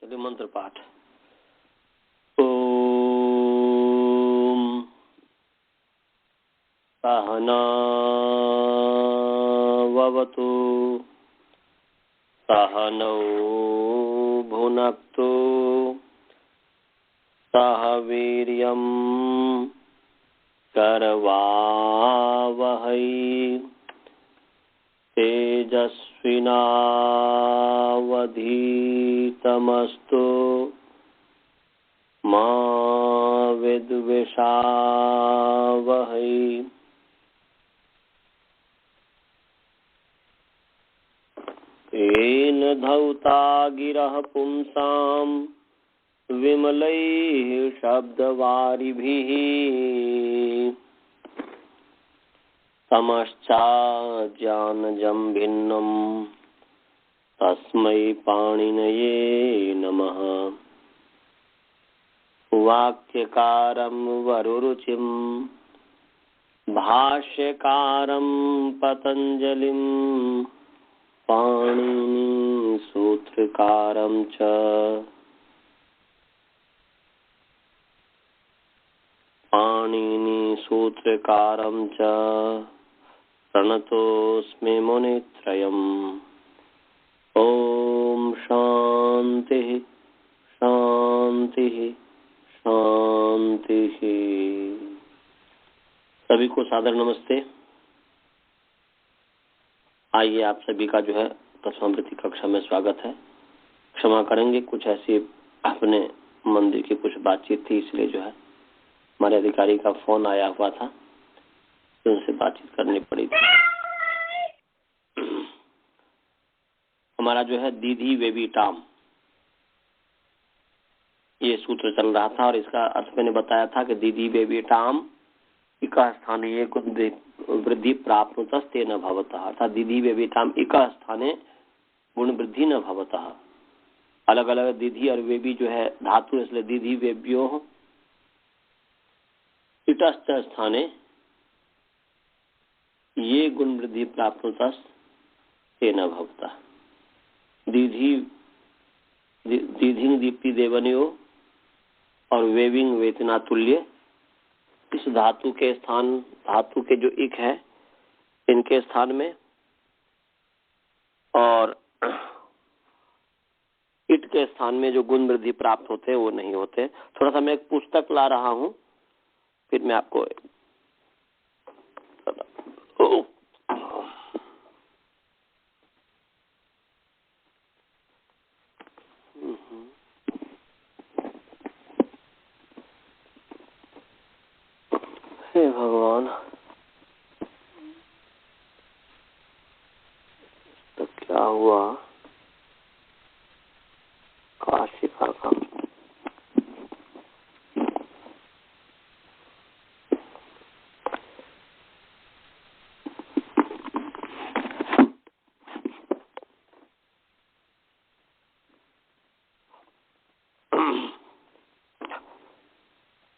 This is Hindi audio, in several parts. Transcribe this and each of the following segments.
चलिए मंत्र पाठ। ओम सहनाववतु सहनौ भुनक्तु सह वीर्यं करवावहै तेजस्विनावधीतमस्तु मा विद्विषावहै। येन धौता गिरः पुंसां विमलैः शब्दवारिभिः तमश्चाज्ञानजं भिन्नं तस्मै पाणिनये नमः। वाक्यकारं वरुरुचिं भाष्यकारं पतञ्जलिं पाणिनि सूत्रकारं च प्रणतोऽस्मि मुनित्रयम्। ओम शांति शांति शांति। सभी को सादर नमस्ते। आइए आप सभी का जो है दशमावृत्ति कक्षा में स्वागत है। क्षमा करेंगे, कुछ ऐसी अपने मंदिर की कुछ बातचीत थी, इसलिए जो है हमारे अधिकारी का फोन आया हुआ था, उनसे बातचीत करनी पड़ी थी। हमारा जो है दीधी वेबीटाम ये सूत्र चल रहा था और इसका अर्थ मैंने बताया था कि दीदी वेबीटाम इका स्थाने वृद्धि प्राप्त तेन भवतः, अर्थात दीदी वेबीटाम इका स्थाने गुण वृद्धि न भवतः। अलग अलग दीधी और वेबी जो है धातु, इसलिए दीधी वेब्यो इतस्त स्थाने ये गुण वृद्धि प्राप्त तेन भवतः। दीधिंग दीप्ति देवनियो और वेविंग वेतना तुल्य, इस धातु के स्थान, धातु के जो इक है इनके स्थान में, और इट के स्थान में जो गुण वृद्धि प्राप्त होते हैं वो नहीं होते। थोड़ा सा मैं एक पुस्तक ला रहा हूँ, फिर मैं आपको हे भगवान, तो क्या हुआ काशिका का।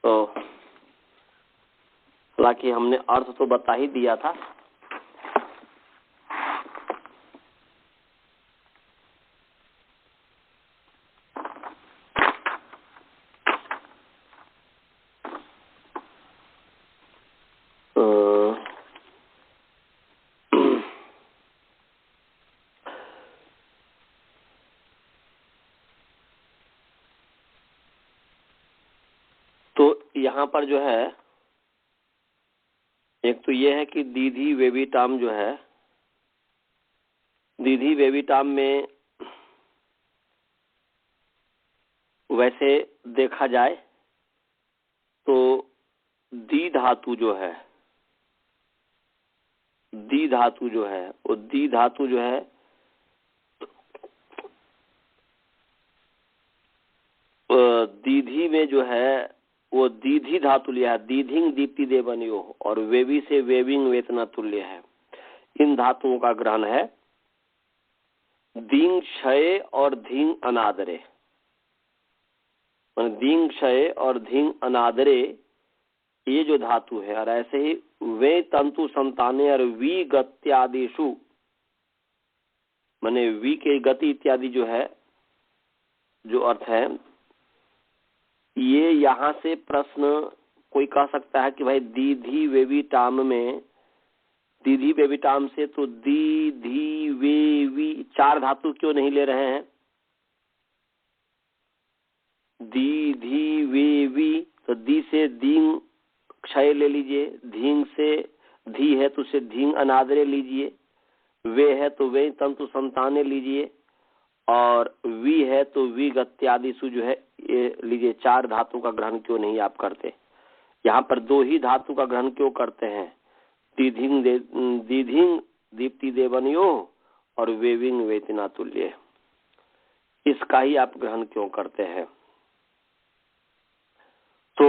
तो हालांकि हमने अर्थ तो बता ही दिया था। तो यहाँ पर जो है एक तो ये है कि दीधी वेबीटाम जो है, दीधी वेबीटाम में वैसे देखा जाए तो दी धातु जो है, दी धातु जो है वो दी धातु जो है दीधी में जो है वो दीधी धातु लिया है, दीधिंग दीप्ति देवनियो, और वेवी से वेविंग वेतना तुल्य है। इन धातुओं का ग्रहण है दींग क्षय और धींग अनादरे, दींग क्षय और धींग अनादरे ये जो धातु है। और ऐसे ही वे तंतु संताने और वी गत्यादिशु, माने वी के गति इत्यादि जो है जो अर्थ है, ये यहाँ से प्रश्न कोई कह सकता है कि भाई दीधी वेवी टाम में, दीधी वेवी टाम से तो दी धी वेवी 4 धातु क्यों नहीं ले रहे हैं? दी धी वेवी, तो दी से दींग क्षय ले लीजिए, धींग से धी है तो उसे धींग अनादरे लीजिए, वे है तो वे तंतु संताने लीजिए, और वी है तो वी गत्यादिशु जो है ये लीजिए। 4 धातु का ग्रहण क्यों नहीं आप करते? यहाँ पर 2 ही धातु का ग्रहण क्यों करते हैं? दीधिंग दीप्ति देवनियो और वेविंग वेतना तुल्य, इसका ही आप ग्रहण क्यों करते हैं? तो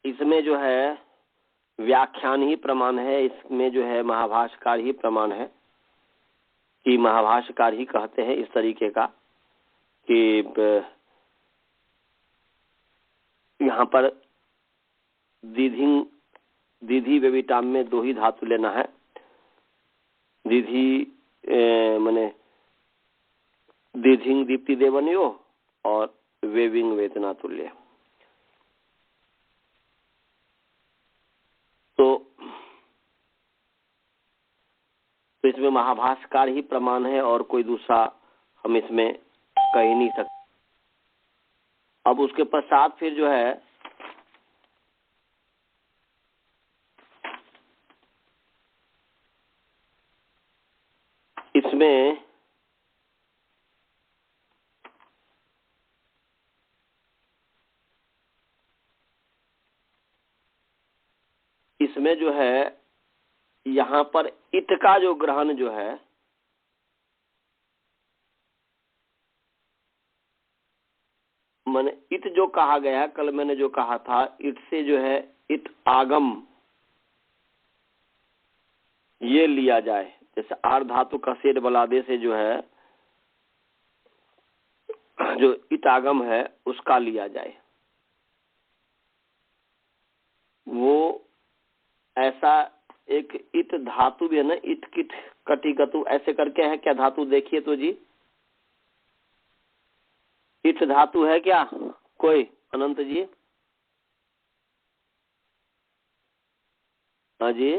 इसमें जो है व्याख्यान ही प्रमाण है, इसमें जो है महाभाष्यकार ही प्रमाण है कि महाभाष्यकार ही कहते हैं इस तरीके का कि यहाँ पर दीधी वेविटाम में 2 ही धातु लेना है। दीधी माने दीधिंग दीप्ति देवनियो और वेविंग वेतना तुल्य। तो इसमें महाभाष्यकार ही प्रमाण है और कोई दूसरा हम इसमें कह ही नहीं सकते। अब उसके पश्चात फिर जो है इसमें जो है यहाँ पर इत का जो ग्रहण जो है, माने इत जो कहा गया, कल मैंने जो कहा था, इत से जो है इत आगम ये लिया जाए। जैसे आर धातु का सेठ बलादे से जो है जो इत आगम है उसका लिया जाए। वो ऐसा एक इत धातु भी है ना, इत किट कटिगतु ऐसे करके है क्या धातु? देखिए तो जी, इत धातु है क्या कोई? अनंत जी, हाँ जी,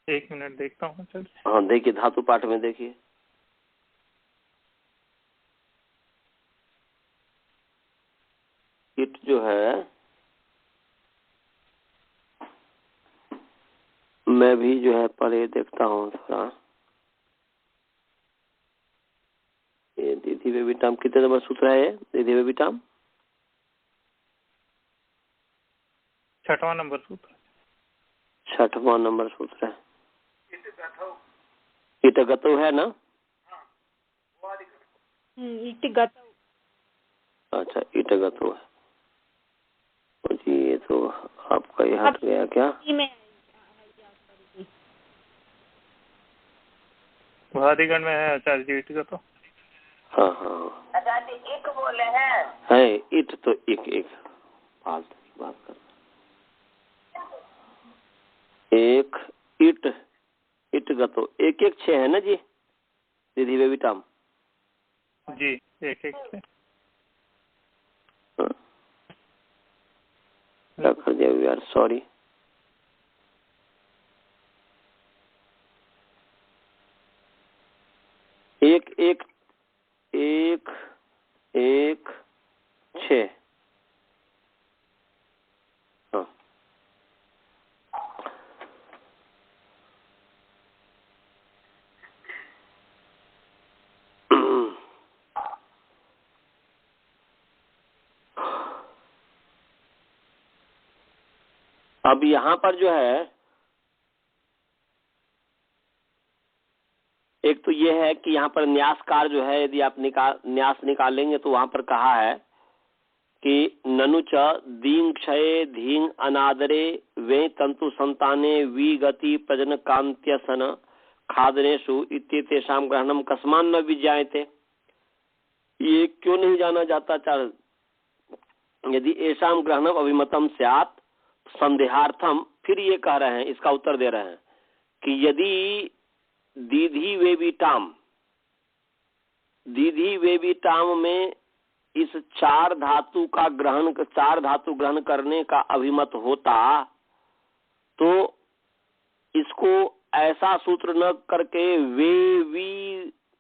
1 मिनट देखता हूँ सर। हाँ देखिए, धातु पाठ में देखिए। इट जो है, मैं भी जो है पढ़े देखता हूँ थोड़ा। ये दीदी बेबीटाम कितने नंबर सूत्र है? ये दीदी बेबीटाम 6वां नंबर सूत्र। 6वां नंबर सूत्र है। इटगतो है ना? इटगतो। अच्छा, इटगतो है जी। ये तो आपका ये हट गया क्या? भादिगण में है आचार्य जी इटगतो। हाँ हाँ, आचार्य एक बोले हैं है इट तो एक फालतू की बात कर, एक इट गतो 1 6 है ना जी दीदी बेबीटाम जी? 1 1 6। कर दिया यार, सॉरी। एक 6। हाँ, अब यहाँ पर जो है एक तो ये है कि यहाँ पर न्यासकार जो है, यदि आप न्यास निकालेंगे तो वहां पर कहा है कि ननु च दींग क्षय धींग अनादरे वे तंतु संताने वी गति प्रजन कांत्य सन खादनेशु इत्येतेषां ग्रहणम कस्मान न विज्ञायते। ये क्यों नहीं जाना जाता? चार यदि ऐसाम ग्रहणम अभिमतम स्यात् संदेहार्थम, फिर ये कह रहे हैं, इसका उत्तर दे रहे हैं कि यदि दीधी वेविटाम दीधी वेवी टाम में इस चार धातु ग्रहण करने का अभिमत होता तो इसको ऐसा सूत्र न करके वे वी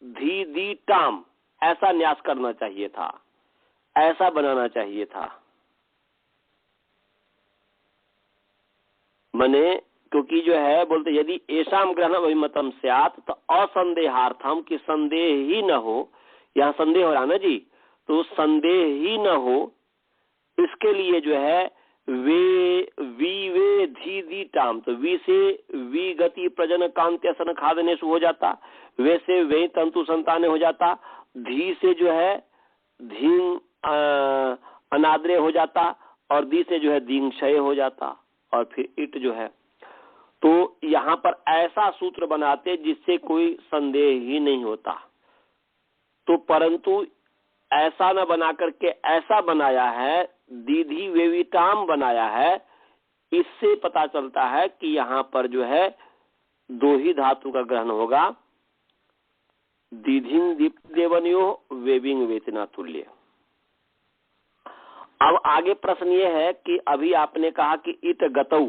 धी दी टाम ऐसा न्यास करना चाहिए था, ऐसा बनाना चाहिए था। मने क्योंकि जो है बोलते यदि ऐसा ग्रहण अभिमतम स्यात् तो असंदेहार्थम की संदेह ही न हो, यहाँ संदेह हो रहा ना जी, तो संदेह ही न हो इसके लिए जो है वे धी दी टाम, तो वी से वी गति प्रजन कांत्य सन खादने हो जाता, वे से वे तंतु संताने हो जाता, धी से जो है धींग अनाद्रे हो जाता और दी से जो है दींग क्षय हो जाता और फिर इट जो है। तो यहाँ पर ऐसा सूत्र बनाते जिससे कोई संदेह ही नहीं होता, तो परंतु ऐसा न बना करके ऐसा बनाया है, दीधी वेविटाम बनाया है। इससे पता चलता है कि यहाँ पर जो है दो ही धातु का ग्रहण होगा, दीधिंग दीप देवनियो वेविंग वेतना तुल्य। अब आगे प्रश्न ये है कि अभी आपने कहा कि इट गतौ,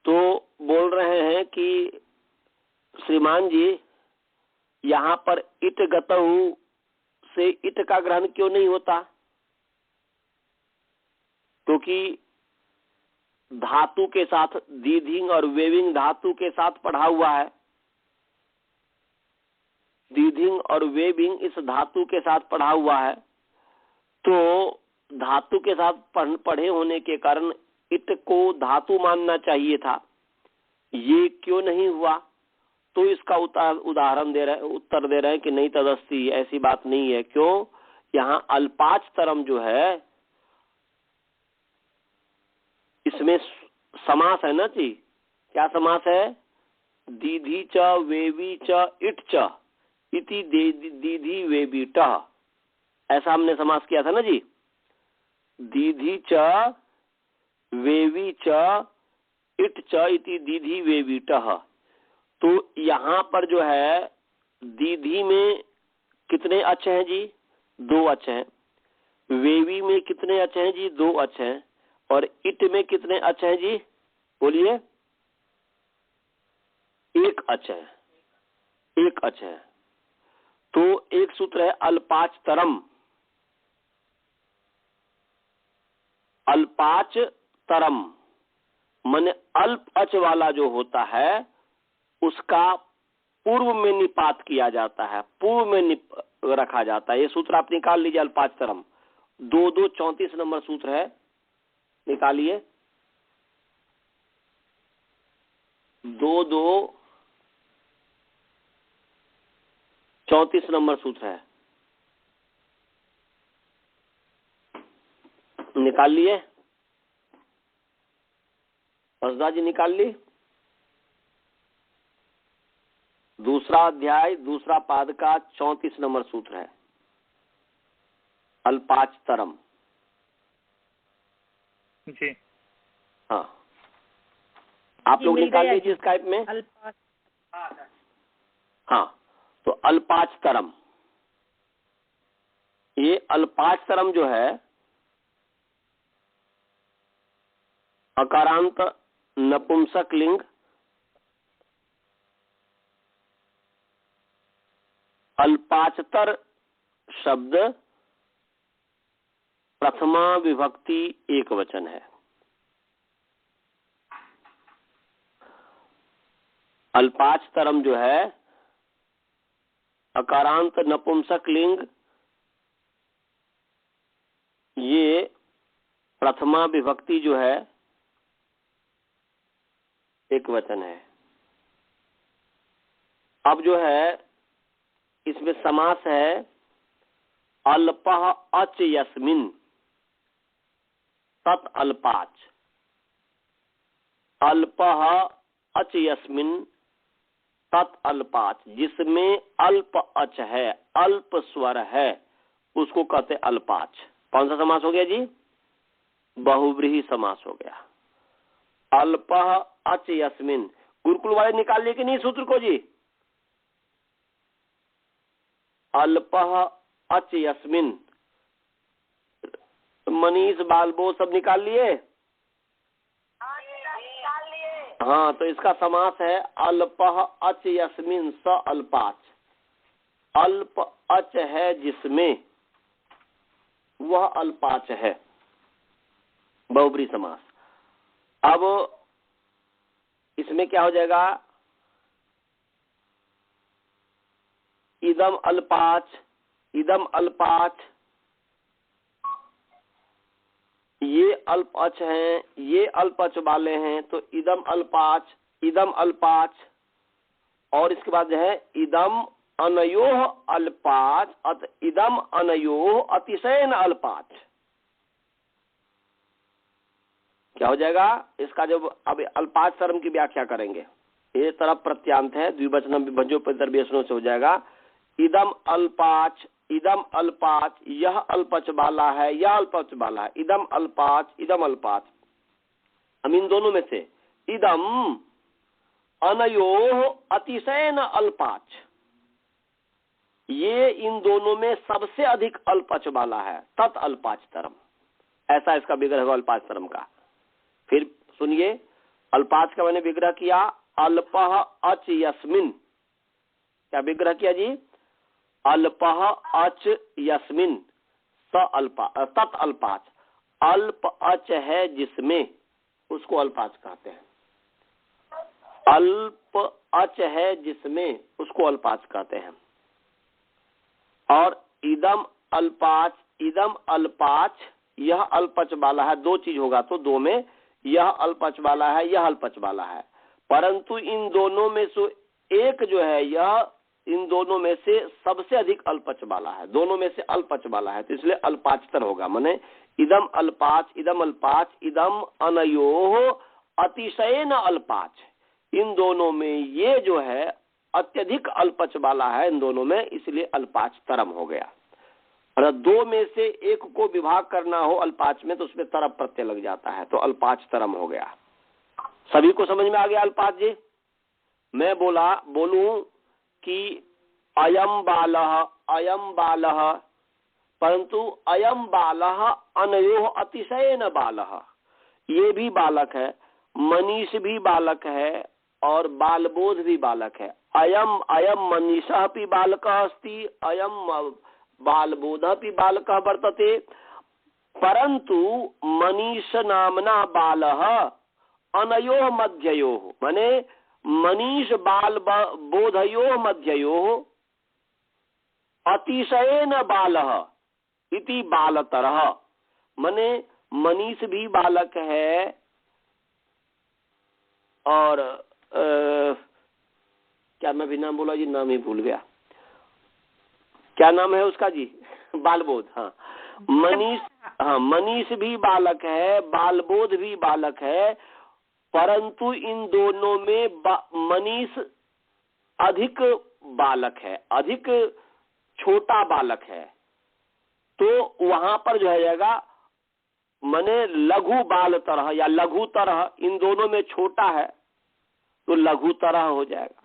तो बोल रहे हैं कि श्रीमान जी यहाँ पर इट गतौ से इट का ग्रहण क्यों नहीं होता? क्योंकि धातु के साथ दीधिंग और वेविंग धातु के साथ पढ़ा हुआ है, दीधिंग और वेविंग इस धातु के साथ पढ़ा हुआ है, तो धातु के साथ पढ़े होने के कारण इट को धातु मानना चाहिए था, ये क्यों नहीं हुआ? तो इसका उदाहरण उत्तर दे रहे हैं कि नहीं तदस्ती, ऐसी बात नहीं है। क्यों? यहाँ अल्पाच तरम जो है इसमें समास है ना जी, क्या समास है? दीधी च वेवी च इट च इति दीधी वेवी ट, ऐसा हमने समास किया था ना जी। दीधी च वेवी च इट च इति दीधी वेवी ट। तो यहाँ पर जो है दीधी में कितने अच हैं जी? 2 अच हैं। वेवी में कितने अच हैं जी? 2 अच हैं। और इट में कितने अच हैं जी? बोलिए। 1 अच है, 1 अच है। तो एक सूत्र है अल्पाच तरम, अल्पाच तरम माने अल्प अच वाला जो होता है उसका पूर्व में निपात किया जाता है, पूर्व में रखा जाता है। ये सूत्र आप निकाल लीजिए, अल्पाच तरम 2-2 34 नंबर सूत्र है, निकालिए। 2-2 34 नंबर सूत्र है, निकाल लिए? हंसदा जी निकाल ली? दूसरा अध्याय दूसरा पाद का 34 नंबर सूत्र है, अल्पाच तरम जी। हाँ, आप लोग निकाल लीजिए स्काइप में। हाँ, तो अल्पाच तरम, ये अल्पाच तरम जो है अकारांत नपुंसक लिंग अल्पाचतर शब्द प्रथमा विभक्ति एक वचन है। अल्पाच तरम जो है अकारांत नपुंसक लिंग, ये प्रथमा विभक्ति जो है एक वचन है। अब जो है इसमें समास है अल्पः अच यस्मिन तत् अल्पाच, अल्पः अच यस्मिन तत् अल्पाच, जिसमें अल्प अच है, अल्प स्वर है, उसको कहते अल्पाच। कौन सा समास हो गया जी? बहुव्रीहि समास हो गया। अल्पः अच यस्मिन, गुरुकुल वाले निकाल लिए कि नहीं सूत्र को जी? अल्पः अच यस्मिन। मनीष बालबोध सब निकाल लिए? हाँ, तो इसका समास है अल्पः अच यस्मिन स अल्पाच। अल्प अच है जिसमें, वह अल्पाच है, बहुब्री समास। अब इसमें क्या हो जाएगा? इदम अल्पाच, इदम अल्पाच, ये अल्पच हैं, ये अल्पच वाले हैं, तो इदम अल्पाच, इदम अल्पाच। और इसके बाद जो है इदम अनयोः अल्पाच अत इदम अनयोः अतिशयन अल्पाच। क्या हो जाएगा इसका? जब अब अल्पाच term की व्याख्या करेंगे, ये तरफ प्रत्यांत है, द्विवचनम विभज्यो प्रतिदर्भ्यसनों से हो जाएगा। इदम अल्पाच, इदम अल्पाच, यह अल्पच वाला है, यह अल्पच वाला है। इदम अल्पाच, इदम अल्पाच। हम इन दोनों में से इदम अनयोः अतिशयन अल्पाच, ये इन दोनों में सबसे अधिक अल्पच वाला है, तत् अल्पाच तरम। ऐसा इसका विग्रह होगा अल्पाच तरम का। फिर सुनिए, अल्पाच का मैंने विग्रह किया अल्पः अच यस्मिन। क्या विग्रह किया जी? अल्पः अच यस्मिन स अल्पा तत् अल्पाच। अल्प अच है जिसमें, उसको अल्पाच कहते हैं। अल्प अच है जिसमें, उसको अल्पाच कहते हैं। और इदम अल्पाच, इदम अल्पाच, यह अल्पच वाला है। दो चीज होगा तो दो में, यह अल्पच वाला है, यह अल्पच वाला है। परंतु इन दोनों में से एक जो है, यह इन दोनों में से सबसे अधिक अल्पच वाला है, दोनों में से अल्पच वाला है, तो इसलिए अल्पाचतर होगा। माने इदम अल्पाच, इदम अल्पाच, इदम अनयोः अतिशयन अल्पाच। इन दोनों में ये जो है अत्यधिक अल्पच वाला है इन दोनों में, इसलिए अल्पाच तरम हो गया। और दो में से एक को विभाग करना हो अल्पाच में, तो उसमें तरप प्रत्यय लग जाता है, तो अल्पाच तरम हो गया। सभी को समझ में आ गया अल्पाच जी? मैं बोलूं कि अयम बालः, अयम बालः, परंतु अयम बालः अनयोः अतिशयन बालः, ये भी बालक है, मनीष भी बालक है, और बालबोध भी बालक है। अयम अयम मनीषः अपि बालकः अस्ति, अयम बालबोधः अपि बालकः वर्तते। परंतु मनीष नामना बालः अनयोः मध्ययोः, माने मनीष बाल बोधयोः मध्ययोः अतिशयेन बालः इति बालतरः, माने मनीष भी बालक है, और क्या मैं भी नाम बोला जी? नाम ही भूल गया। क्या नाम है उसका जी? बालबोध। हाँ, मनीष, हाँ मनीष भी बालक है, बालबोध भी बालक है, परंतु इन दोनों में मनीष अधिक बालक है, अधिक छोटा बालक है, तो वहां पर जो है जाएगा मने लघु बाल तरह या लघु तरह, इन दोनों में छोटा है तो लघु तरह हो जाएगा।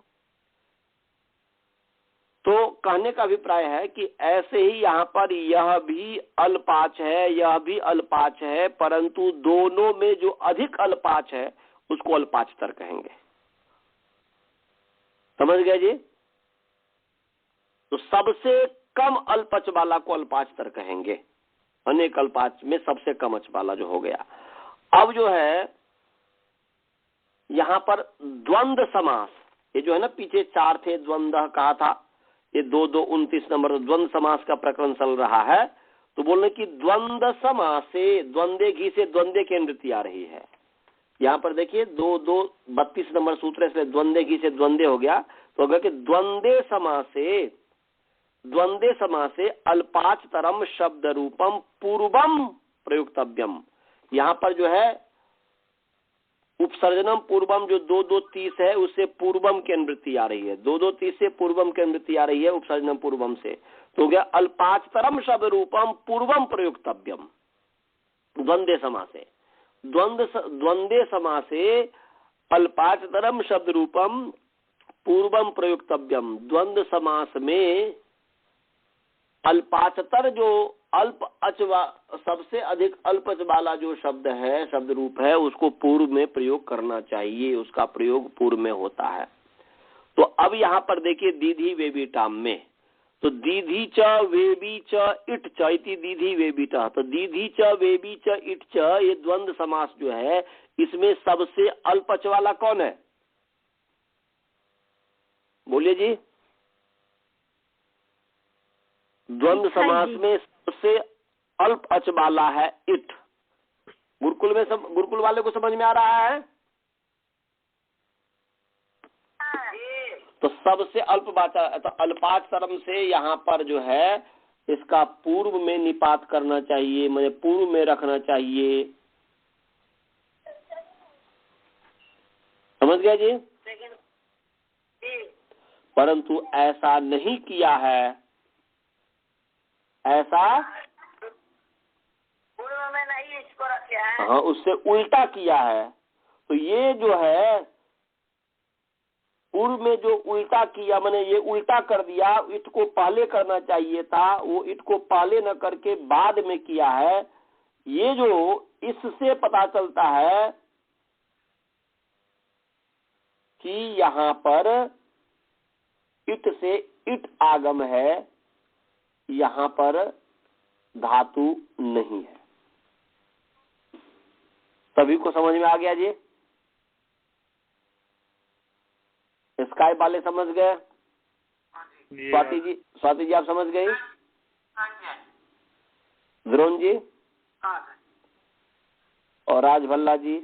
तो कहने का अभिप्राय है कि ऐसे ही यहाँ पर यह भी अल्पाच है, यह भी अल्पाच है, परंतु दोनों में जो अधिक अल्पाच है उसको अल्पाचतर कहेंगे। समझ गए जी? तो सबसे कम अल्पच वाला को अल्पाचतर कहेंगे, अनेक अल्पाच में सबसे कम अच वाला जो हो गया। अब जो है यहाँ पर द्वंद्व समास, ये जो है ना, पीछे चार थे, द्वंद्व कहा था, ये 2-2-29 नंबर द्वंद्व समास का प्रकरण चल रहा है। तो बोलने की द्वंद्व समास से द्वंद्वे घी से द्वंद्वे की निवृत्ति आ रही है। यहाँ पर देखिए 2-2-32 नंबर सूत्र है, इसलिए द्वंद्वे घी से द्वंद्वे हो गया। तो अगर कि द्वंद्वे समासे अल्पाच तरम शब्द रूपम पूर्वम प्रयुक्तव्यम। यहाँ पर जो है उपसर्जनम पूर्वम जो 2-2-30 है, उससे पूर्वम की अनुवृत्ति आ रही है, 2-2-30 से पूर्वम की अनुवृत्ति आ रही है उपसर्जनम पूर्वम से। तो हो गया अल्पाचतरम शब्द रूपम पूर्वम प्रयुक्तव्यम द्वंद्वे समासे। द्वंद्वे समासे अल्पाचतरम शब्द रूपम पूर्वम प्रयुक्तव्यम। द्वंद्व समास में अल्पाचतर जो अल्प अच सबसे अधिक अल्प अच वाला जो शब्द है, शब्द रूप है, उसको पूर्व में प्रयोग करना चाहिए, उसका प्रयोग पूर्व में होता है। तो अब यहाँ पर देखिए दीधी वेबीटाम में, तो दीधी च वेबी च इट च इति दीधी वेबीटा, तो दीधी च वेबी च इट च ये द्वंद्व समास जो है, इसमें सबसे अल्प अच वाला कौन है? बोलिए जी। द्वंद्व समास में सबसे अल्प अच वाला है इट। गुरुकुल में सब, गुरुकुल वाले को समझ में आ रहा है? तो सबसे अल्प वाचा, तो अल्पाक्षरम से यहाँ पर जो है इसका पूर्व में निपात करना चाहिए, मुझे पूर्व में रखना चाहिए। समझ गया जी? परंतु ऐसा नहीं किया है, ऐसा पूर्व में नहीं इसको रखा है, हाँ उससे उल्टा किया है। तो ये जो है पूर्व में जो उल्टा किया, मैंने ये उल्टा कर दिया, इट को पहले करना चाहिए था, वो इट को पहले न करके बाद में किया है। ये जो इससे पता चलता है कि यहाँ पर इट से इट आगम है, यहाँ पर धातु नहीं है। सभी को समझ में आ गया जी? स्काई वाले समझ गए? स्वाति जी आप समझ गई? द्रोण जी और राजभल्ला जी,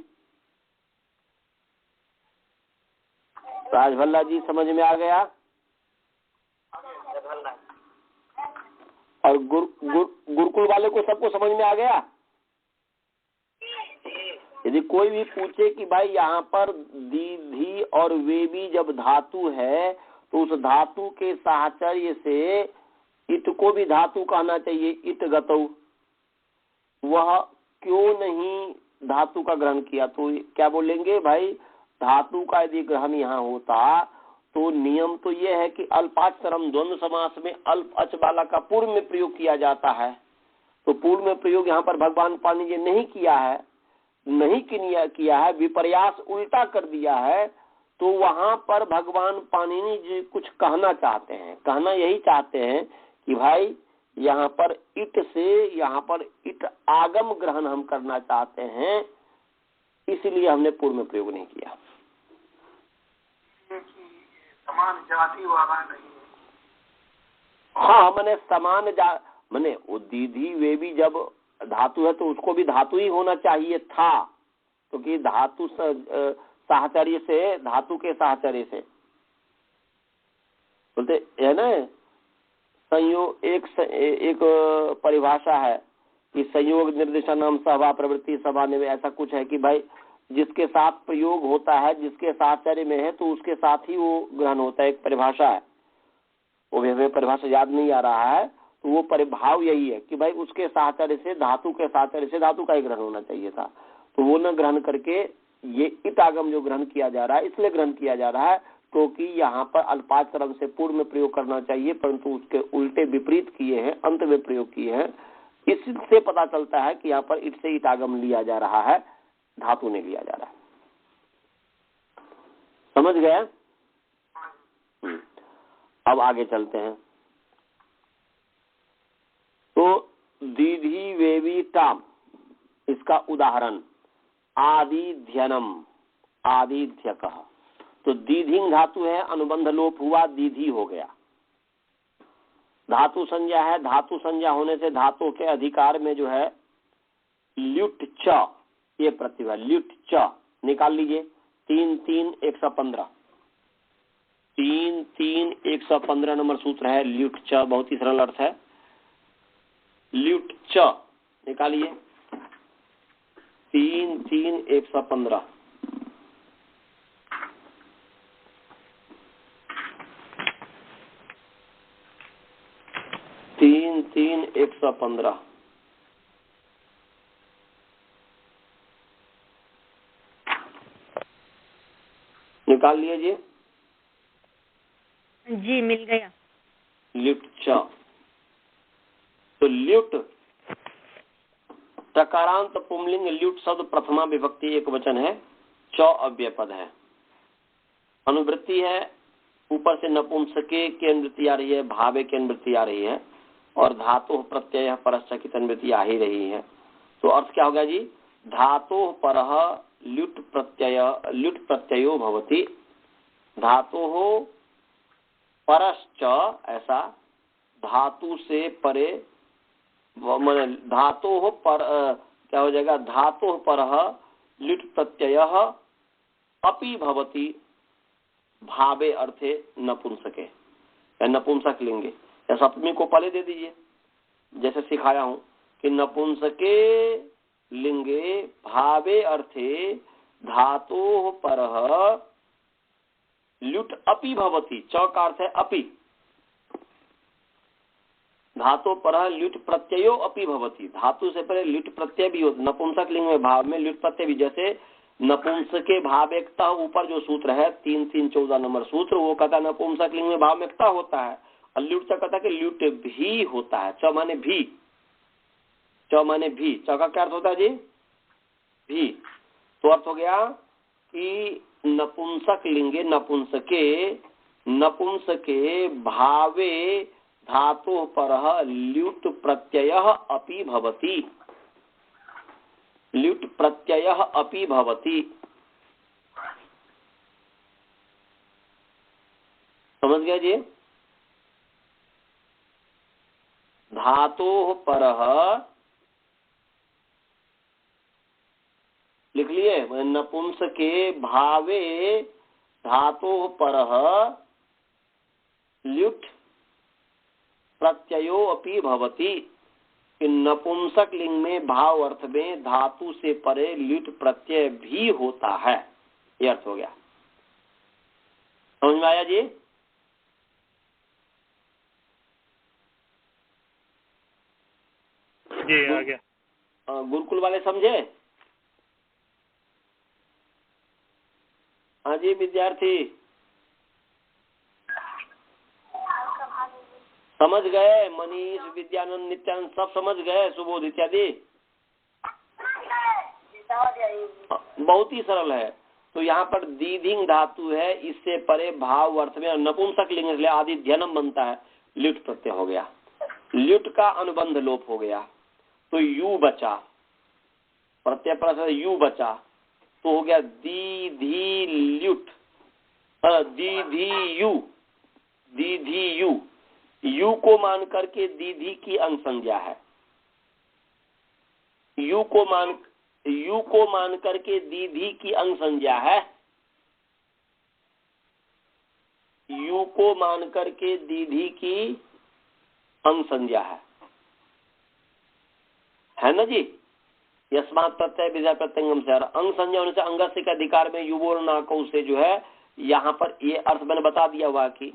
राजभल्ला जी समझ में आ गया? और गुरुकुल वाले को सबको समझ में आ गया? यदि कोई भी पूछे कि भाई यहाँ पर दीधी और वेबी जब धातु है तो उस धातु के साहचर्य से इट को भी धातु कहना चाहिए, इट गतौ, वह क्यों नहीं धातु का ग्रहण किया? तो क्या बोलेंगे भाई, धातु का यदि ग्रहण यहाँ होता तो नियम तो ये है कि अल्पाक्षरम द्वंद्व समास में अल्प अच वाला का पूर्व में प्रयोग किया जाता है। तो पूर्व में प्रयोग यहाँ पर भगवान पाणिनि जी नहीं किया है, नहीं किया है, विपर्यास उल्टा कर दिया है। तो वहां पर भगवान पाणिनि जी कुछ कहना चाहते हैं, कहना यही चाहते हैं कि भाई यहाँ पर इट से यहाँ पर इट आगम ग्रहण हम करना चाहते हैं, इसलिए हमने पूर्व में प्रयोग नहीं किया। समान जाति वाला नहीं है। हाँ मैंने समान मैंने वो दीदी वे भी जब धातु है तो उसको भी धातु ही होना चाहिए था, क्योंकि धातु साहचर्य से, धातु के साहचर्य से बोलते है ना। संयोग एक परिभाषा है कि संयोग निर्देशन नाम सभा प्रवृत्ति सभा में ऐसा कुछ है कि भाई जिसके साथ प्रयोग होता है, जिसके साहचर्य में है तो उसके साथ ही वो ग्रहण होता है। एक परिभाषा है, वो भी हमें परिभाषा याद नहीं आ रहा है, तो वो परिभाव यही है कि भाई उसके साहचर्य से, धातु के साहचर्य से धातु का ही ग्रहण होना चाहिए था। तो वो न ग्रहण करके ये इत आगम जो ग्रहण किया जा रहा है, इसलिए ग्रहण किया जा रहा है क्योंकि यहाँ पर अल्पाक्षरम से पूर्व में प्रयोग करना चाहिए, परंतु उसके उल्टे विपरीत किए हैं, अंत में प्रयोग किए हैं। इससे पता चलता है कि यहाँ पर इट से इत आगम लिया जा रहा है, धातु नहीं लिया जा रहा है। समझ गए? अब आगे चलते हैं। तो दीधी वेवी टाम, इसका उदाहरण आदिध्यनम, आदिध्यकः। तो दीधिंग धातु है, अनुबंध लोप हुआ, दीधी हो गया। धातु संज्ञा है, धातु संज्ञा होने से धातु के अधिकार में जो है ल्युट च, ये प्रतिभा ल्युट च निकाल लीजिए। 3-3-115, 3-3-115 नंबर सूत्र है ल्युट च, बहुत ही सरल अर्थ है। ल्युट च निकालिए, 3-3-115। तीन 115 निकाल लीजिए जी, मिल गया। लिफ्ट च तो ल्युट टकारांत पुंलिंग ल्युट शब्द प्रथमा विभक्ति एक वचन है, च अव्यय पद है, अनुवृत्ति है, ऊपर से नपुंसके की अनुवृत्ति आ रही है, भावे की अनुवृत्ति आ रही है, और धातु प्रत्यय परस्य की अनुवृत्ति आ ही रही है। तो अर्थ क्या हो गया जी? धातु परः ल्युट प्रत्ययो भवति, धातु परश्च, ऐसा धातु से परे, धातु पर क्या हो जाएगा? धातु परः ल्युट प्रत्ययः अपि भवति भावे अर्थे नपुंसके, या नपुंसक लिंगे, या सप्तमी को पहले दे दीजिए, जैसे सिखाया हूं कि नपुंसके लिंगे भावे अर्थे धातु परः ल्युट अपि भवति, च का अर्थ है अपि, धातु परः ल्युट प्रत्ययो अपि भवति, धातु से पहले ल्युट प्रत्यय भी होता, नपुंसक लिंग में भाव में ल्युट प्रत्यय भी, जैसे नपुंसके भावेकता ऊपर जो सूत्र है 3-3-14 नंबर सूत्र, वो कहता है नपुंसक लिंग में भावेकता होता है, और ल्युट च कहता है कि ल्युट भी होता है, च माने भी, च माने भी, च का क्या अर्थ होता है जी? भी। तो अर्थ हो गया कि नपुंसक लिंगे नपुंसके भावे धातु परः ल्युट प्रत्ययः अपि भवति, ल्युट प्रत्ययः अपि भवति। समझ गया जी? धातु परः लिख लिए, नपुंसके भावे धातु परः ल्युट प्रत्ययो अपि भवति, कि नपुंसक लिंग में भाव अर्थ में धातु से परे ल्युट प्रत्यय भी होता है, यह अर्थ हो गया। समझ में आया जी? जी आ गया। गुरुकुल वाले समझे? हाँ जी विद्यार्थी समझ गए? मनीष, विद्यानंद, नित्यानंद सब समझ गए? सुबोध इत्यादि बहुत ही सरल है। तो यहाँ पर दीधिंग धातु है, इससे परे भाव अर्थ में नपुंसक लिंग इसलिए आदि ध्यनम बनता है, ल्युट प्रत्यय हो गया, ल्युट का अनुबंध लोप हो गया, तो यू बचा, प्रत्यय पर यू बचा, तो हो गया दीधी ल्युट, दीधी यू, यू को मान करके दीधी की अंग संज्ञा है, यू को मान करके दीधी की अंग संज्ञा है, यू को मान करके दीधी की अंग संज्ञा है ना जी? यस्मात् प्रत्यय विधा प्रत्यंगम से, अंग संज्ञा होने से अंगस्य के अधिकार में युवोर नाको से जो है, यहाँ पर ये अर्थ मैंने बता दिया हुआ कि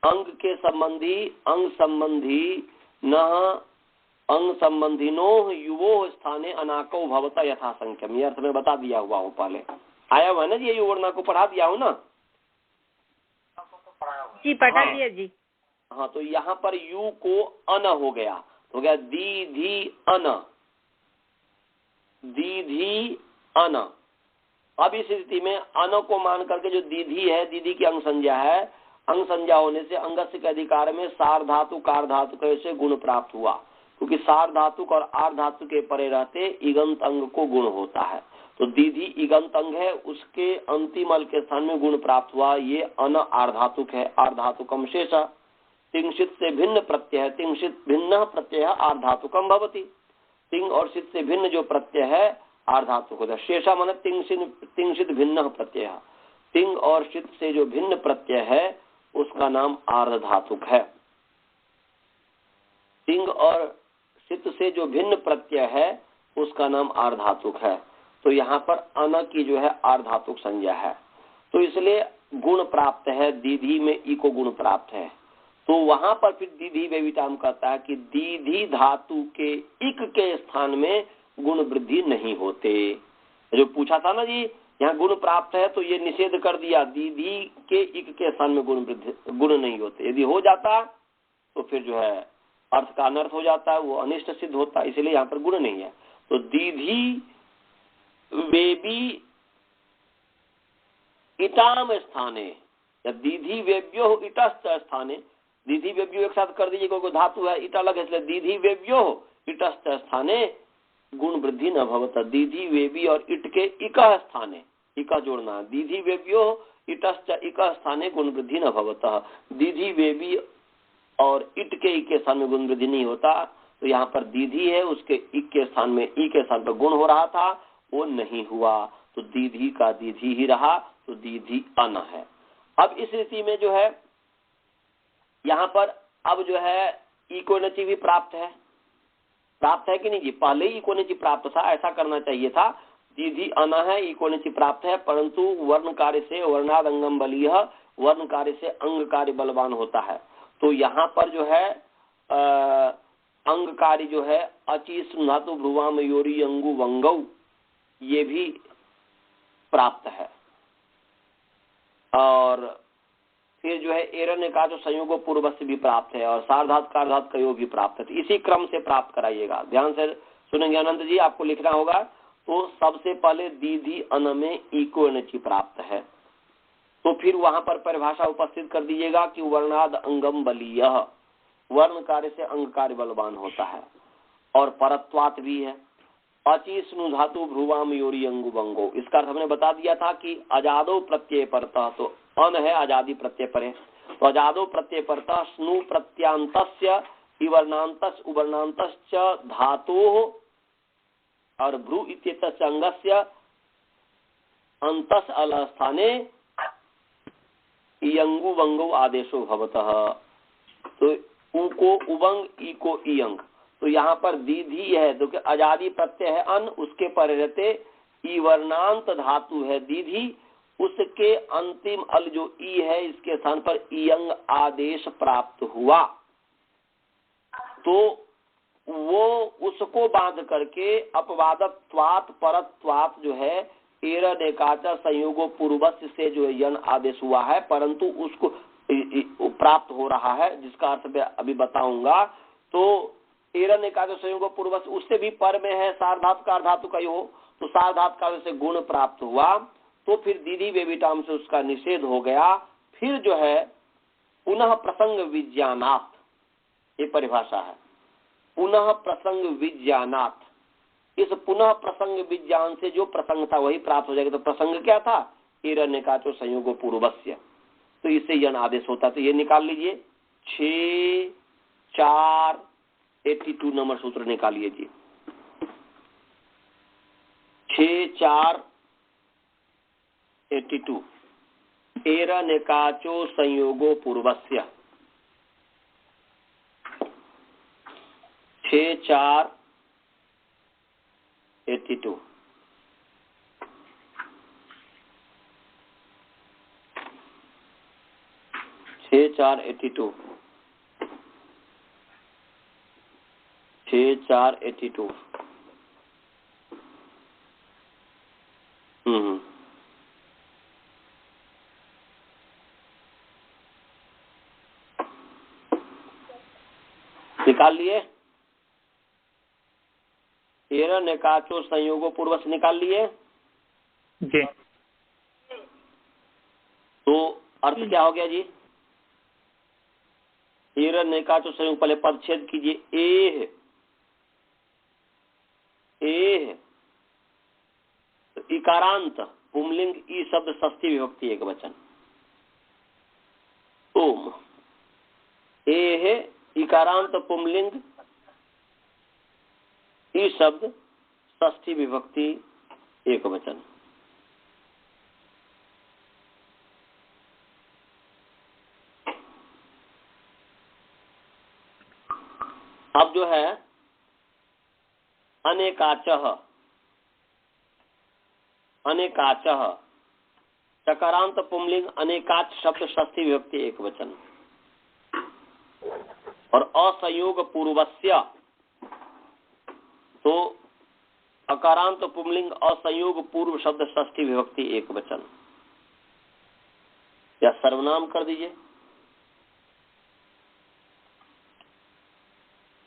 अंग के संबंधी अंग संबंधी न अंग संबंधिनो युवो स्थाने अनाको भवता यथा संख्यम, ये अर्थ में बता दिया हुआ हूँ, पहले आया हुआ है ना जी? ये युवोर को पढ़ा दिया हूँ ना जी? पढ़ा दिया जी। हाँ, तो यहाँ पर यू को अन हो गया, हो गया दीधी अन। अब इस स्थिति में अन को मान करके जो दीधी है, दीदी की अंग संज्ञा है, अंग संज्ञा होने से अंगस्य के अधिकार में सार धातु कार धातु कैसे गुण प्राप्त हुआ, क्योंकि सार धातु और आर धातु के परे रहते इगंत अंग को गुण होता है, तो दीधी इगंत अंग है, उसके अंतिम अल के स्थान में गुण प्राप्त हुआ, ये अन आर्धातुक है, आर्धातुकम शेष, तिंशित से भिन्न प्रत्यय है, तिंशित भिन्न प्रत्यय आर्धातुकम भवति, तिंग और शित से भिन्न जो प्रत्यय है आर्धातुक होता है, शेषा माने तिंशित भिन्न प्रत्यय, तिंग और शित से जो भिन्न प्रत्यय है उसका नाम आर्धातुक है, तिंग और शित से जो भिन्न प्रत्यय है उसका नाम आर्धातुक है। तो यहाँ पर अन की जो है आर्धातुक संज्ञा है, तो इसलिए गुण प्राप्त है, दीधी में ई को गुण प्राप्त है, तो वहां पर फिर दीधी वेविताम कहता है कि दीधी धातु के इक के स्थान में गुण वृद्धि नहीं होते। जो पूछा था ना जी, यहाँ गुण प्राप्त है तो ये निषेध कर दिया, दीधी के इक के स्थान में गुण नहीं होते, यदि हो जाता तो फिर जो है अर्थ का अनर्थ हो जाता है, वो अनिष्ट सिद्ध होता है, इसलिए यहाँ पर गुण नहीं है। तो दीधी वेबी इटाम स्थाने या दीधी वेब्यो इटस्त स्थाने, दीधी वेब्यो एक साथ कर दीजिए क्योंकि धातु है, इट अलग है, इसलिए दीधी वेब्यो इटस्त स्थाने गुण वृद्धि न भवता। दीधी वेबी और इट के इका स्थाने, इका जोड़ना है, दीधी वेब्यो इटश्च इका स्थाने गुण वृद्धि न भवता। दीधी वेबी और इट के ई के स्थान में गुण वृद्धि नहीं होता, तो यहाँ पर दीधी है, उसके इक के स्थान में ई के स्थान पर गुण हो रहा था, वो नहीं हुआ, तो दीधी का दीधी ही रहा, तो दीधी अन है। अब इस स्थिति में जो है यहाँ पर अब जो है इकोनची भी प्राप्त है कि नहीं जी? पहले ही इकोनची प्राप्त था, ऐसा करना चाहिए था, दीधी अन है, इकोनची प्राप्त है, परंतु वर्ण कार्य से वर्णाद अंगम बलीय, वर्ण कार्य से अंग कार्य बलवान होता है। तो यहाँ पर जो है अंग कार्य जो है अचि सुनातु भ्रुवाम योरी अंगु वंगौ, ये भी प्राप्त है। और फिर जो है एरण्य का जो संयोगो पूर्व से भी प्राप्त है, और सार्धात कार्धात कयो भी प्राप्त है। तो इसी क्रम से प्राप्त कराइएगा, ध्यान से सुनेंगे अनंत जी, आपको लिखना होगा। तो सबसे पहले दीधी अन में इको एनची प्राप्त है, तो फिर वहां पर परिभाषा उपस्थित कर दीजिएगा कि वर्णाद अंगम बलीय, वर्ण कार्य से अंग कार्य बलवान होता है, और परत्वात भी है। अचि स्नु धातु भ्रुवाम योरी अंगु बंगो, इसका अर्थ हमने बता दिया था कि अजादो प्रत्यय परतः, तो अन है आजादी प्रत्यय पर है, तो अजादो प्रत्यय परतः स्नु प्रत्यांतस्य इवर्णांतस उवर्णांतश्च धातु और भ्रू इत्येतस्य अंगस्य अंतस अल स्थाने इयंगु वंगो आदेशो भवतः। तो उ को उबंग, ई को इयंग, तो यहाँ पर दीधी है, तो आजादी प्रत्यय है अन, उसके पर रहते ई वर्णांत धातु है दीधी, उसके अंतिम अल जो ई है, इसके स्थान पर इयंग आदेश प्राप्त हुआ, तो वो उसको बांध करके अपवादत्वात् परत्वात् जो है एरद एकाचा संयोगो पूर्वस्य से जो है यन आदेश हुआ है, परंतु उसको प्राप्त हो रहा है, जिसका अर्थ मैं अभी बताऊंगा। तो एरन एकाचा संयोगो पूर्वस्य उससे भी पर में है, सार्धातु का धातु का हो, तो सार्धातु का से गुण प्राप्त हुआ, तो फिर दीदी बेबिटाम से उसका निषेध हो गया। फिर जो है पुनः प्रसंग विज्ञानात्, ये परिभाषा है, पुनः प्रसंग विज्ञानात्, इस पुनः प्रसंग विज्ञान से जो प्रसंग था वही प्राप्त हो जाएगा। तो प्रसंग क्या था? एरण्य का जो संयोगो पूर्वस्य, तो इससे यन आदेश होता। तो ये निकाल लीजिए, 6 4 82 नंबर सूत्र निकालिए जी, 6 4 82 एरण्य काचो संयोगो पूर्वस्य, 6 4 82 6 4 82 6 4 82 निकाल लिए? एरण्य काचो संयोगो पूर्वस निकाल लिए जी। तो अर्थ क्या हो गया जी? एरण्य काचो संयोग, पहले पद छेद कीजिए, एह एह, तो इकारांत पुमलिंग ई शब्द षष्ठी विभक्ति एक वचन, ओम एह इकारांत पुमलिंग ई शब्द षष्ठी विभक्ति एक वचन। अब जो है अनेकाचः, अनेकाचः चकारांत पुमलिंग अनेकाच शब्द षष्ठी विभक्ति एक वचन, और असंयोग पूर्वस्य, तो अकारांत पुमलिंग असंयोग पूर्व शब्द षष्ठी विभक्ति एक वचन, या सर्वनाम कर दीजिए।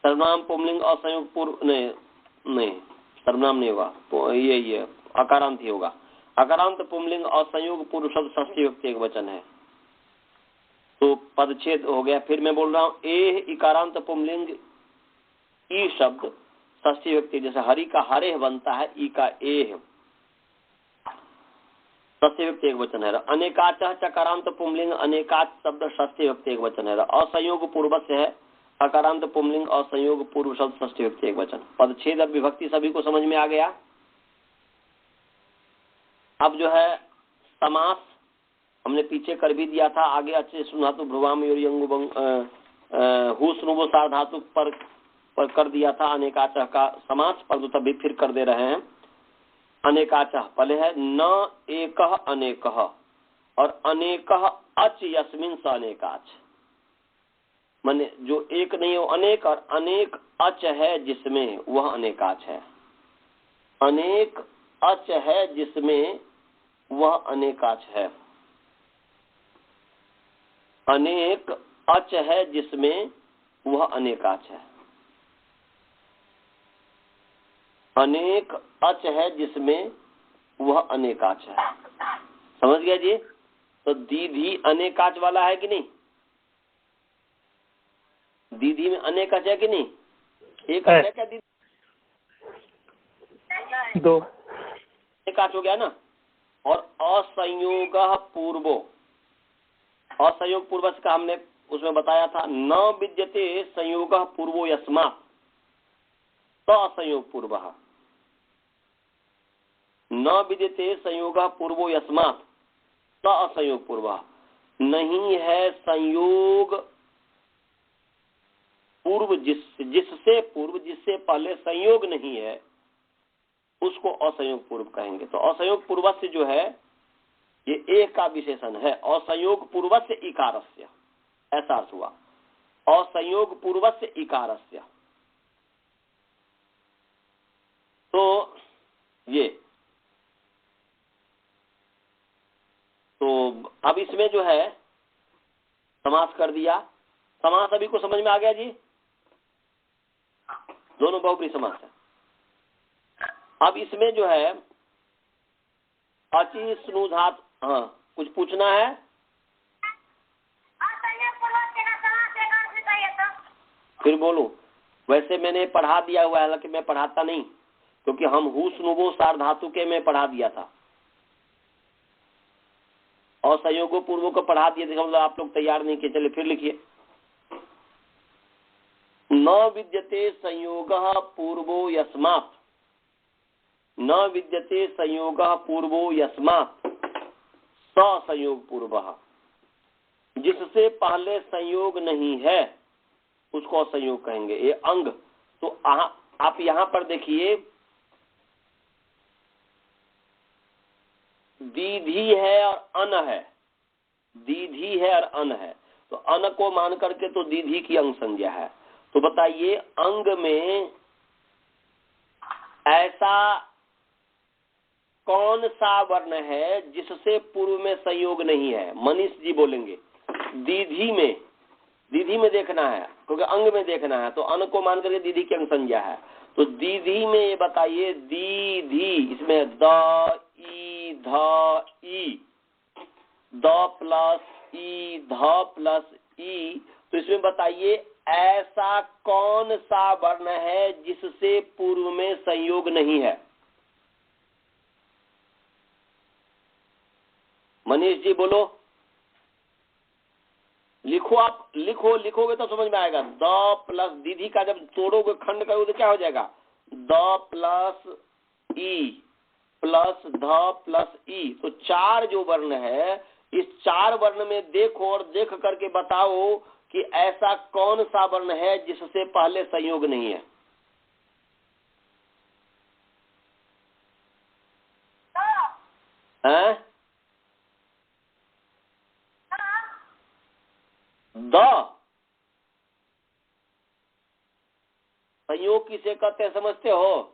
सर्वनाम पुंलिंग असंयोग पूर्व नहीं सर्वनाम नहीं होगा, ये अकारांत ही होगा। अकारांत पुंलिंग असंयोग पूर्व शब्द षष्ठी विभक्ति एक वचन है, तो पदच्छेद हो गया। फिर मैं बोल रहा हूँ ए इकारांत पुंलिंग ई शब्द षष्ठी विभक्ति, जैसे हरि का हरेह बनता है, ई का एह षष्ठी विभक्ति एक वचन है। अनेकाच चकारांत पुंलिंग अनेकाच शब्द षष्ठी विभक्ति एक वचन है। असंयोग पूर्व से है अकारांत पुंलिंग असंयोग पूर्व शब्द षष्ठी विभक्ति एक वचन। पदच्छेद अब विभक्ति सभी को समझ में आ गया। अब जो है समास हमने पीछे कर भी दिया था, आगे अच्छे सुना तो भ्रुवाम हुस्नुबो सार धातु पर कर दिया था अनेकाच का समास, पर तभी फिर कर दे रहे हैं। अनेकाच पहले है न एक अनेक और अनेक अच यस्मिन स अनेकाच, माने जो एक नहीं हो अनेक, और अनेक अच है जिसमें वह अनेकाच है। अनेक अच है जिसमें वह अनेकाच है। अनेक अच है जिसमें वह अनेकाच है। अनेक अच है जिसमें वह अनेकाच है। समझ गया जी? तो दीधी अनेकाच वाला है कि नहीं? दीदी में अनेकाच है कि नहीं? एक है क्या दीदी? दो अनेकाच हो गया ना। और असंयोग पूर्वो, असंयोग पूर्वज का हमने उसमें बताया था, न विद्यते संयोग पूर्वो यस्मात् तो असंयोग पूर्व, न विद्यते संयोग पूर्वो यस्मात् तो असंयोग पूर्व। नहीं है संयोग पूर्व जिससे पूर्व, जिससे पहले संयोग नहीं है, उसको असंयोग पूर्व कहेंगे। तो असंयोग पूर्व से जो है ये एक का विशेषण है। असंयोग पूर्व से इकारस्य, ऐसा अर्थ हुआ। असंयोग पूर्व से इकारस्य, तो ये तो अब इसमें जो है समास कर दिया। समास सभी को समझ में आ गया जी? दोनों बहुब्री समास है। अब इसमें जो है अचि स्नु धातु, हाँ कुछ पूछना है? फिर बोलूं? वैसे मैंने पढ़ा दिया हुआ है, हालांकि मैं पढ़ाता नहीं, क्योंकि हम हुस्नुबो सार धातु के में पढ़ा दिया था और संयोगो पूर्वों को पढ़ा दिए थे। मतलब आप लोग तैयार नहीं किए, चलिए फिर लिखिए। न विद्यते संयोग पूर्वो यस्मात्, न विद्यते संयोग पूर्वो यस्मात् स संयोग पूर्व, जिससे पहले संयोग नहीं है उसको असंयोग कहेंगे। ये अंग, तो आप यहां पर देखिए दीधी है और अन है, दीधी है और अन है, तो अन को मान करके तो दीधी की अंग संज्ञा है। तो बताइए अंग में ऐसा कौन सा वर्ण है जिससे पूर्व में संयोग नहीं है? मनीष जी बोलेंगे। दीधी में देखना है, क्योंकि अंग में देखना है, तो अन को मान करके दीधी की अंग संज्ञा है। तो दीधी में ये बताइए, दीधी इसमें द ई ध ई, द प्लस ई ध प्लस ई, तो इसमें बताइए ऐसा कौन सा वर्ण है जिससे पूर्व में संयोग नहीं है? मनीष जी बोलो, लिखो। आप लिखोगे तो समझ में आएगा। द प्लस दीदी का जब तोड़ोगे, खंड करोगे तो क्या हो जाएगा? द प्लस ई प्लस ध प्लस ई, तो चार जो वर्ण है, इस चार वर्ण में देखो और देख करके बताओ कि ऐसा कौन सा वर्ण है जिससे पहले संयोग नहीं है। हैं? द संयोग किसे कहते हैं समझते हो?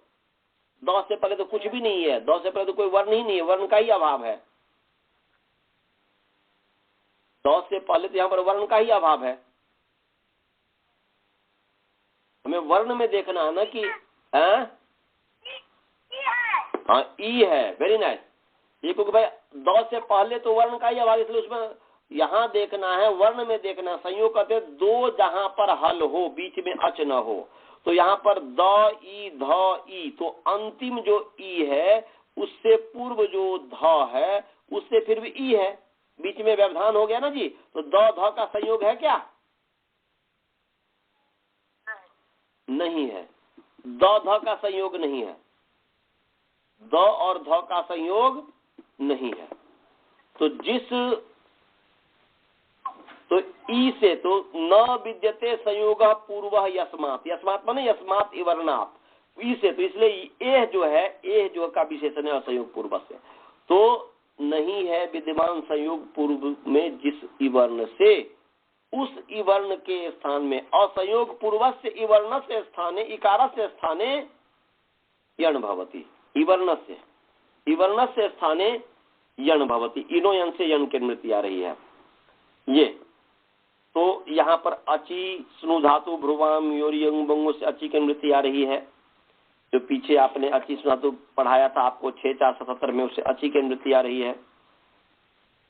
द से पहले तो कुछ भी नहीं है, द से पहले तो कोई वर्ण ही नहीं है, वर्ण का ही अभाव है। द से पहले तो यहाँ पर वर्ण का ही अभाव है। हमें वर्ण में देखना है ना कि हाँ ई है। Very nice. ये क्योंकि भाई द से पहले तो वर्ण का ही आवाज, इसलिए उसमें यहाँ देखना है, वर्ण में देखना। संयोग करते दो जहां पर हल हो, बीच में अच न हो। तो यहाँ पर द ई ध ई, तो अंतिम जो ई है उससे पूर्व जो ध है उससे फिर भी ई है, बीच में व्यवधान हो गया ना जी। तो द ध का संयोग है क्या? नहीं है। द ध का संयोग नहीं है। द और ध का संयोग नहीं है। तो ई से तो न विद्यते संयोग पूर्व यस्मात्, यस्मात् माने यस्मात् इवर्णात्, ई से तो इसलिए एह जो है, एह जो का विशेषण है असंयोग पूर्व से, तो नहीं है विद्यमान संयोग पूर्व में जिस इवर्ण से, उस इवर्ण के स्थान में असंयोग पूर्व से इवर्ण से स्थाने इकार से स्थाने यण भवति। इवर्ण से स्थाने यण भवति। इनो यन से यण की निवृत्ति आ रही है। ये तो यहाँ पर अची स्नु धातु भ्रुवाम योरी यंग बंगों से अची की निवृत्ति आ रही है। जो पीछे आपने अची स्नु धातु पढ़ाया था आपको 6-4-77 में, उससे अची की निवृत्ति आ रही है।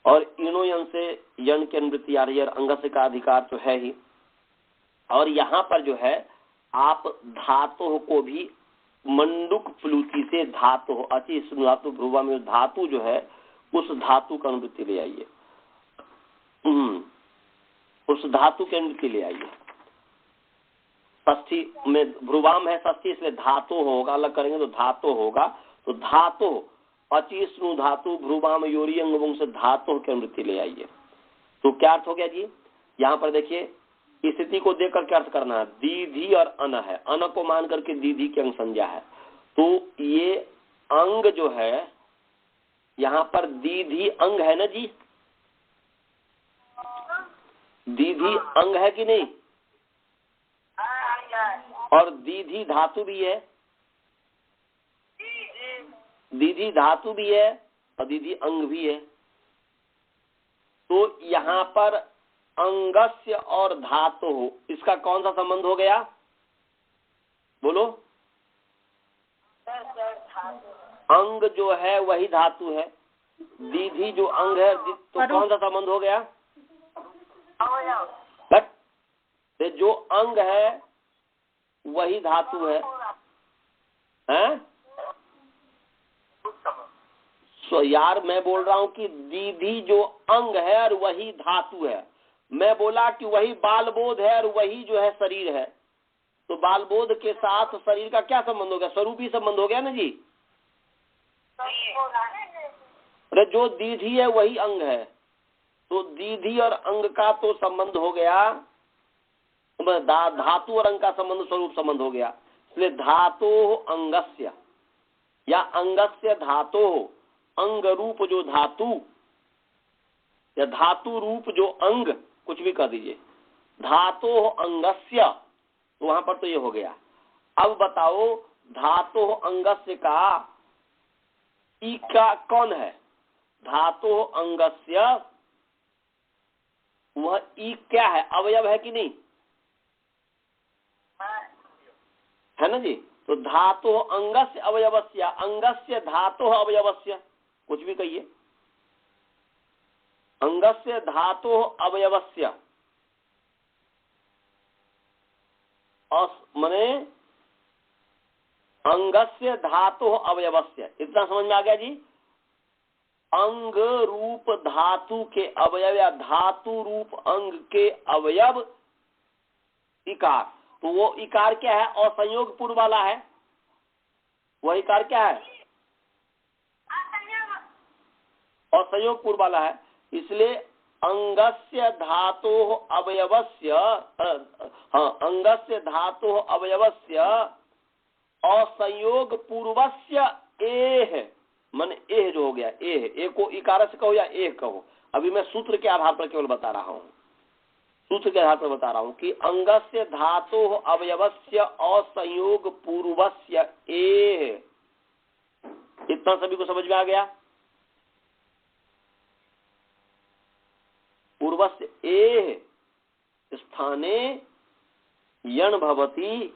और इनो यन से यण की निवृत्ति आ रही है। और अंगस्य का अधिकार तो है ही। और यहाँ पर जो है आप धातु को भी मंडुक प्लुति से धातु अति धातु भ्रुवा में धातु जो है उस धातु का अनुवृत्ति ले आइए। उस धातु की अनुवृत्ति ले आइए। षष्ठी में भ्रुवाम है षष्ठी, इसलिए धातु होगा, अलग करेंगे तो धातु होगा। तो धातु अति स्नु धातु भ्रुवाम योरी अंग से धातु की अनुवृत्ति ले आइए। तो क्या अर्थ हो गया जी? यहाँ पर देखिए स्थिति को देख करके अर्थ करना है। दीधी और अन है, अन को मान करके दीधी की अंग संज्ञा है। तो ये अंग जो है यहाँ पर दीधी अंग है ना जी, दीधी अंग है कि नहीं? और दीधी धातु भी है, दीधी धातु भी है और दीधी अंग भी है। तो यहाँ पर अंगस्य और धातु इसका कौन सा संबंध हो गया? बोलो। अंग जो है वही धातु है, दीधी जो अंग है तो कौन सा संबंध हो गया? बट जो अंग है वही धातु है, हैं? तो यार मैं बोल रहा हूं कि दीधी जो अंग है और वही धातु है। मैं बोला कि वही बालबोध है और वही जो है शरीर है। तो बालबोध के साथ शरीर का क्या संबंध हो गया? स्वरूपी संबंध हो गया ना जी। अरे जो दीधी है वही अंग है, तो दीधी और अंग का तो संबंध हो गया, धातु और अंग का संबंध स्वरूप संबंध हो गया। इसलिए धातु अंगस्य या अंगस्य धातु, अंग रूप जो धातु या धातु रूप जो अंग, कुछ भी कह दीजिए, धातु अंगस्य, तो वहां पर तो ये हो गया। अब बताओ धातु अंगस्य का ई का कौन है? धातु अंगस्य वह ई क्या है? अवयव है कि नहीं? है ना जी। तो धातु अंगस्य अवयवस्य, अंगस्य धातु अवयवस्य, कुछ भी कहिए, अंगस्य धातु अवयवस्य मने अंगस्य धातु अवयवस्य। इतना समझ में आ गया जी? अंग रूप धातु के अवयव या धातु रूप अंग के अवयव इकार। तो वो इकार क्या है? असंयोग पूर्व वाला है। वह इकार क्या है? असंयोग पूर्व वाला है। इसलिए अंगस्य धातु अवयवस्य, अंगस्य धातु अवयवस्य असंयोग पूर्वस्य एह, मन एह जो हो गया, एह, ए को इकार से कहो या एह कहो। अभी मैं सूत्र के आधार पर केवल बता रहा हूं, सूत्र के आधार पर बता रहा हूं कि अंगस्य धातु अवयवस्य असंयोग पूर्वस्य एह। इतना सभी को समझ में आ गया? पूर्वस्य एह स्थाने यण भवति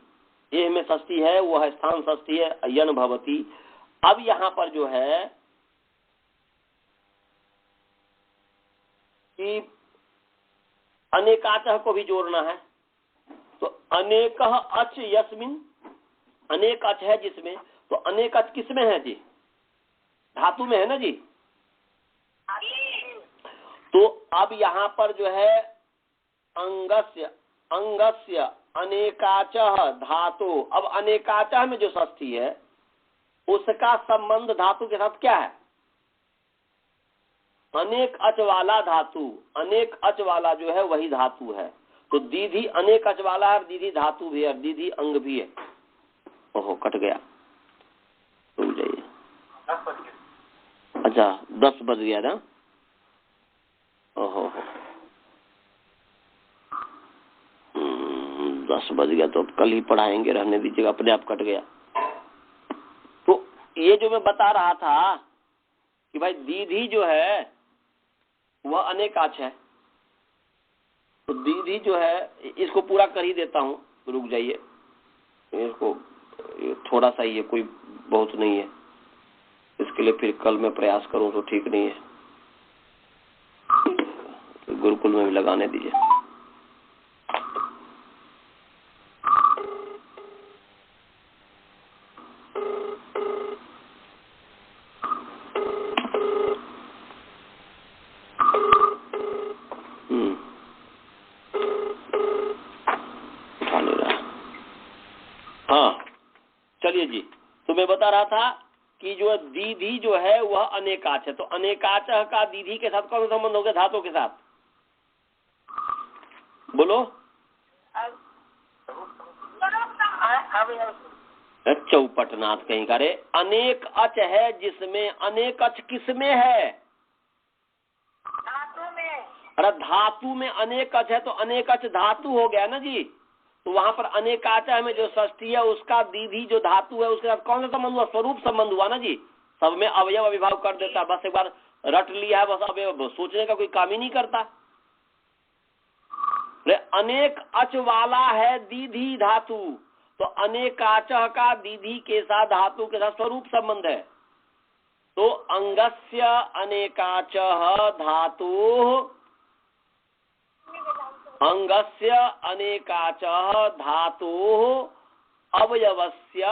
एह में षष्ठी है, वह स्थान षष्ठी है, यन भवती। अब यहाँ पर जो है कि अनेकाचः को भी जोड़ना है, तो अनेकः अच यस्मिन, अनेक अच है जिसमें, तो अनेक अच किसमें है जी? धातु में है ना जी। तो अब यहाँ पर जो है अंगस्य, अंगस्य अनेकाचः धातु, अब अनेकाचः में जो षष्ठी है उसका संबंध धातु के साथ क्या है? अनेक अच वाला धातु, अनेक अच वाला जो है वही धातु है। तो दीधी अनेक अच वाला है, दीधी धातु भी है, दीधी अंग भी है। ओहो कट गया, रुक जाइए। अच्छा 10 बज गया ना। ओहो 10 बज गया, तो अब कल ही पढ़ाएंगे, रहने दीजिएगा, अपने आप कट गया। तो ये जो मैं बता रहा था कि भाई दीधी जो है वह अनेकाच है, तो दीधी जो है, इसको पूरा कर ही देता हूँ, रुक जाइए, इसको थोड़ा सा ही है, कोई बहुत नहीं है, इसके लिए फिर कल मैं प्रयास करूं तो ठीक नहीं है, तो गुरुकुल में भी लगाने दीजिए। चलिए जी, तो मैं बता रहा था कि जो दीधी जो है वह अनेकाच है, तो अनेकाच का दीधी के साथ कौन सा संबंध हो गया? धातु के साथ, बोलो। चौपटनाथ कहीं का रे, अनेक अच है जिसमें, अनेक अच किसमें है? धातु में। अरे धातु में अनेक अच है, तो अनेक अच धातु हो गया ना जी। तो वहां पर अनेकाचा में जो षष्ठी है उसका दीधी जो धातु है उसके साथ कौन सा संबंध हुआ? स्वरूप संबंध हुआ ना जी। सब में अवयव अविभाव कर देता, बस एक बार रट लिया है, बस अवयव सोचने का कोई काम ही नहीं करता। अनेक अच वाला है दीधी धातु, तो अनेकाचः का दीधी के साथ धातु के साथ स्वरूप संबंध है। तो अंगस्य अनेकाचः धातु, अंगस्य अनेकाचः धातु अवयवस्य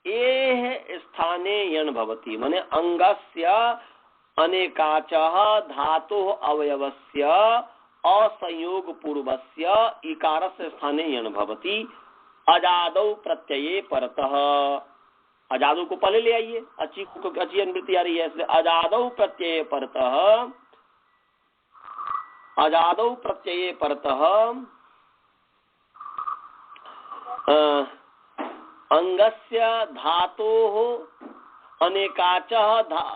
एह स्थाने यण भवति, माने अंगस्य अनेकाचः धातु अवयवस्य असंयोग पूर्वस्य इकारस्य स्थाने यण भवति अजादौ प्रत्यये परतः। अजादौ को पहले ले आइए, अच्छी अनुवृत्ति आ रही है, इसलिए अजादौ प्रत्यये परतः, अजादौ प्रत्यये परतः अंगस्य धातोः अनेकाचः,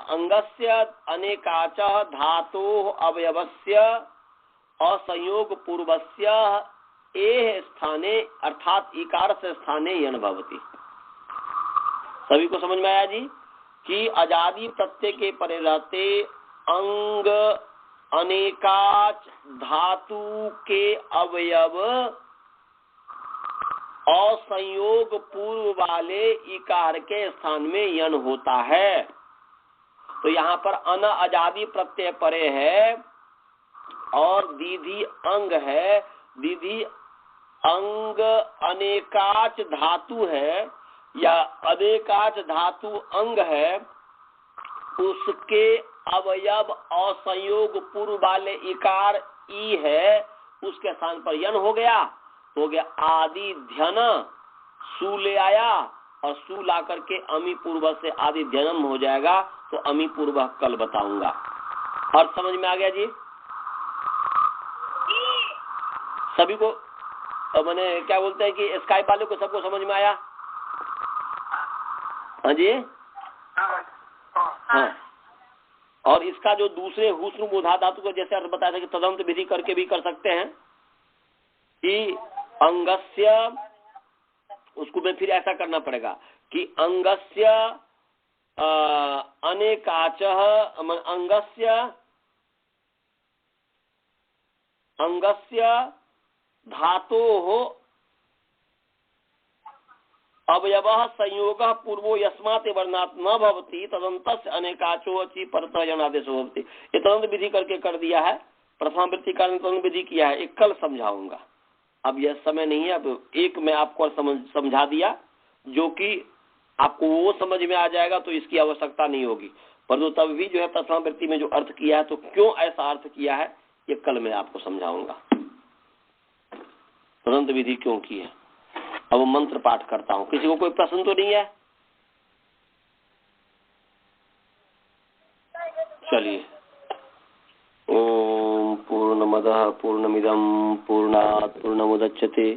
अंगस्य अनेकाचः धातोः अवयवस्य असंयोग पूर्वस्य एह स्थाने अर्थात इकार से स्थाने यण भवति। सभी को समझ में आया जी कि अजादि प्रत्यय के परे रहते अंग अनेकाच धातु के अवयव असंयोग पूर्व वाले इकार के स्थान में यण होता है। तो यहाँ पर अन अजादि प्रत्यय परे है और दीधी अंग है, दीधी अंग अनेकाच धातु है या अनेकाच धातु अंग है, उसके अवयव असंयोग पूर्व वाले इकार ई है, उसके स्थान पर यन हो गया, तो हो गया आदि ध्यन, सु ले आया और सु ला करके अमी पूर्व से आदि ध्यनम हो जाएगा। तो अमी पूर्व कल बताऊंगा। और समझ में आ गया जी सभी को? मैंने क्या बोलते हैं कि स्काइप वाले को सबको समझ में आया? हाँ जी हाँ। और इसका जो दूसरे हुस्न बोधा धातु को जैसे अर्थ बताया था कि तदंत विधि करके भी कर सकते हैं कि अंगस्य, उसको में फिर ऐसा करना पड़ेगा कि अंगस्य अनेकाचः, अंगस्य धातोः अवयवः संयोगः पूर्वो यस्मात् वर्णात् न भवति तदन्तस्य अनेकाचो अचि परतः जनादेशो भवति। ये तदंत विधि करके कर दिया है, प्रथम वृत्ति का तदंत विधि किया है, एक कल समझाऊंगा। अब यह समय नहीं है, अब एक मैं आपको समझा दिया जो कि आपको वो समझ में आ जाएगा तो इसकी आवश्यकता नहीं होगी, परंतु तब भी जो है प्रथम वृत्ति में जो अर्थ किया है तो क्यों ऐसा अर्थ किया है ये कल मैं आपको समझाऊंगा, तदंत विधि क्यों की है। अब मंत्र पाठ करता हूँ, किसी को कोई प्रश्न तो नहीं है? चलिए। ओम पूर्णमदः पूर्णमिदं पूर्णात् पूर्णमुदच्यते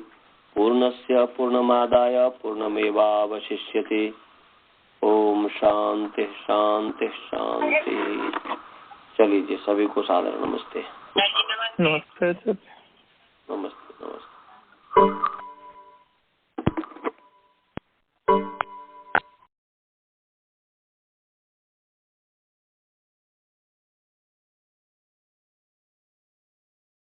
पूर्णस्य पूर्णमादाय पूर्णमेवावशिष्यते। ओम शांति शांति शांति। चलिए सभी को सादर नमस्ते। नमस्ते। नमस्ते नमस्ते।